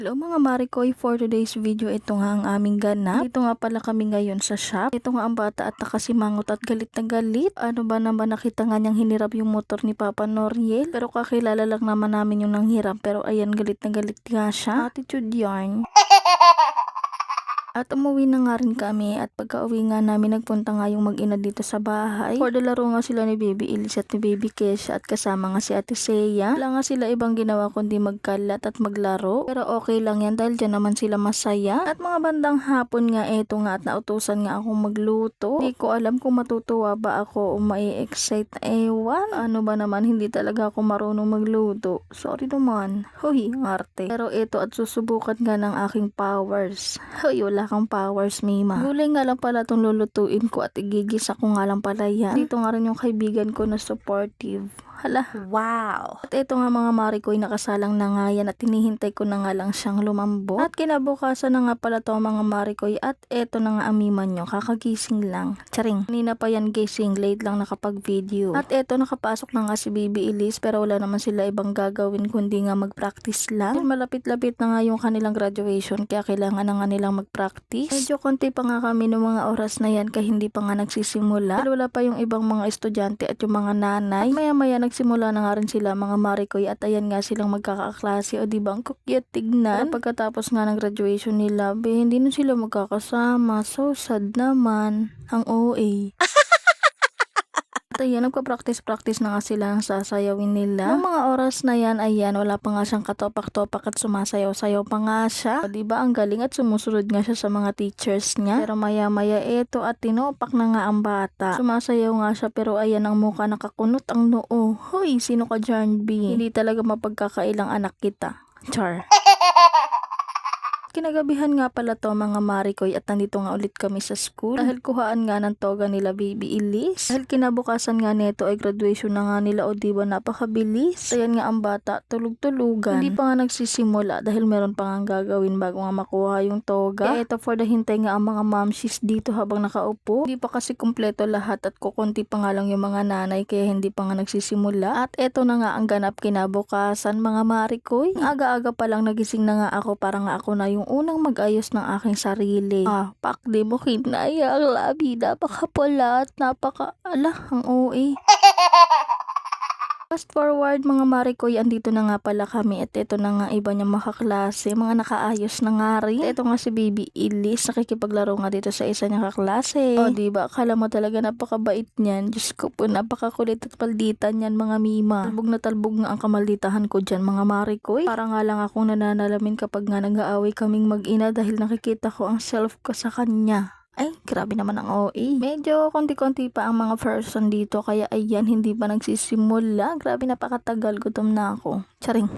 Hello mga Marikoy, for today's video ito nga ang aming ganap. Dito nga pala kami ngayon sa shop. Ito nga ang bata at nakasimangot at galit na galit. Ano ba naman nakita nga niyang hinirap yung motor ni Papa Noriel. Pero kakilala lang naman namin yung nanghirap. Pero ayan galit na galit nga siya. Attitude yarn. At umuwi na nga rin kami at pagka-uwi nga namin nagpunta nga yung mag-ina dito sa bahay. For the laro nga sila ni Baby Elise at ni Baby Kesha at kasama nga si Ate Seiya. Wala nga sila ibang ginawa kundi magkalat at maglaro. Pero okay lang yan dahil dyan naman sila masaya. At mga bandang hapon nga eto nga at nautusan nga akong magluto. Di ko alam kung matutuwa ba ako o mai-excite na ewan. Ano ba naman hindi talaga ako marunong magluto. Sorry naman. Hoy, arte. Pero eto at susubukan nga ng aking powers. Hoy, wala kang powers, Mima. Gulay nga lang pala itong lulutuin ko at igigisa ko nga lang pala yan. Dito nga rin yung kaibigan ko na supportive. Hala. Wow. At ito nga mga Marikoy, nakasalang na nga yan at hinihintay ko na nga lang siyang lumambot. At kinabukasan na nga pala to mga Marikoy at eto na nga ang Mima nyo. Kakagising lang. Charing. Kanina pa yan gising. Late lang nakapag-video. At eto nakapasok na nga si Baby Elise pero wala naman sila ibang gagawin kundi nga mag-practice lang. At malapit-lapit na nga yung kanilang graduation kaya kailangan na nga nilang mag-practice. Medyo konti pa nga kami ng mga oras na yan kaya hindi pa nga nagsisimula. Dahil wala pa yung ibang mga estudyante at yung mga nanay. At maya-maya nagsimula na nga rin sila mga Marikoy at ayan nga silang magkakaklase o diba ang cute tignan. Pero pagkatapos nga ng graduation nila, hindi na sila magkakasama. So sad naman. Ang OA. At ayan, nagpa-practice na nga sila ng sasayawin nila. Noong mga oras na yan, ayan, wala pa nga siyang katopak-topak at sumasayaw-sayaw pa nga siya. O, diba, ang galing at sumusunod nga siya sa mga teachers niya. Pero maya-maya eto at tinopak na nga ang bata. Sumasayaw nga siya pero ayan ang mukha nakakunot ang noo. Hoy, sino ka dyan, B? Hindi talaga mapagkakailang anak kita. Char. Kinagabihan nga pala to mga Marikoy at nandito nga ulit kami sa school dahil kuhaan nga ng toga nila Baby Elise. Dahil kinabukasan nga neto ay graduation na nga nila o diba napakabilis. Ayan nga ang bata tulog-tulugan. Hindi pa nga nagsisimula dahil meron pa nga gagawin bago nga makuha yung toga. Kaya ito for the hintay nga ang mga momshies dito habang nakaupo. Hindi pa kasi kumpleto lahat at kukunti pa nga lang yung mga nanay kaya hindi pa nga nagsisimula. At eto na nga ang ganap kinabukasan mga Marikoy. Aga-aga pa lang nagising na nga ako para nga ako na yung unang mag-ayos ng aking sarili. Pakdi mo kinaya ang labi. Napakapula at ang OA. Fast forward mga Marikoy, andito na nga pala kami at ito na nga iba niya makaklase, mga nakaayos na nga rin. Ito nga si Baby Elise, nakikipaglaro nga dito sa isa niya kaklase. O diba, akala mo talaga napakabait niyan. Diyos ko po, napakakulit at palditan niyan mga Mima. Talbog na talbog nga ang kamalditahan ko dyan mga Marikoy. Para nga lang akong nananalamin kapag nga nag-aaway kaming mag-ina dahil nakikita ko ang self ko sa kanya. Ay, grabe naman ang OA. Medyo konti-konti pa ang mga person dito kaya ayan, hindi pa nagsisimula. Grabe napakatagal, gutom na ako. Charing.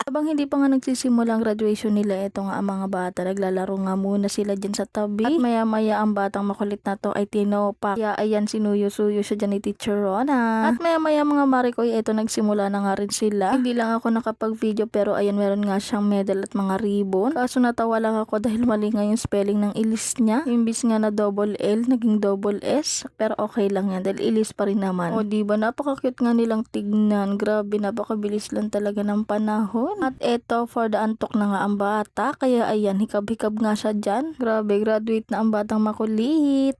Habang hindi pa nga nagsisimula ang graduation nila, eto nga ang mga bata, naglalaro nga muna sila dyan sa tabi. At maya-maya ang batang makulit na to ay tinopak. Kaya ayan, sinuyo-suyo siya dyan ni Teacher Rona. At maya-maya mga Marikoy, eto nagsimula na nga rin sila. Hindi lang ako nakapag-video pero ayan, meron nga siyang medal at mga ribbon. Kaso natawa lang ako dahil mali nga yung spelling ng Elise niya. Imbis nga na double L, naging double S. Pero okay lang yan dahil Elise pa rin naman. O diba, napaka-cute nga nilang tignan. Grabe, napakabilis lang talaga ng panahon. At eto, for the antok na nga ang bata. Kaya ayan, hikab-hikab nga siya dyan. Grabe, graduate na ang batang makulit.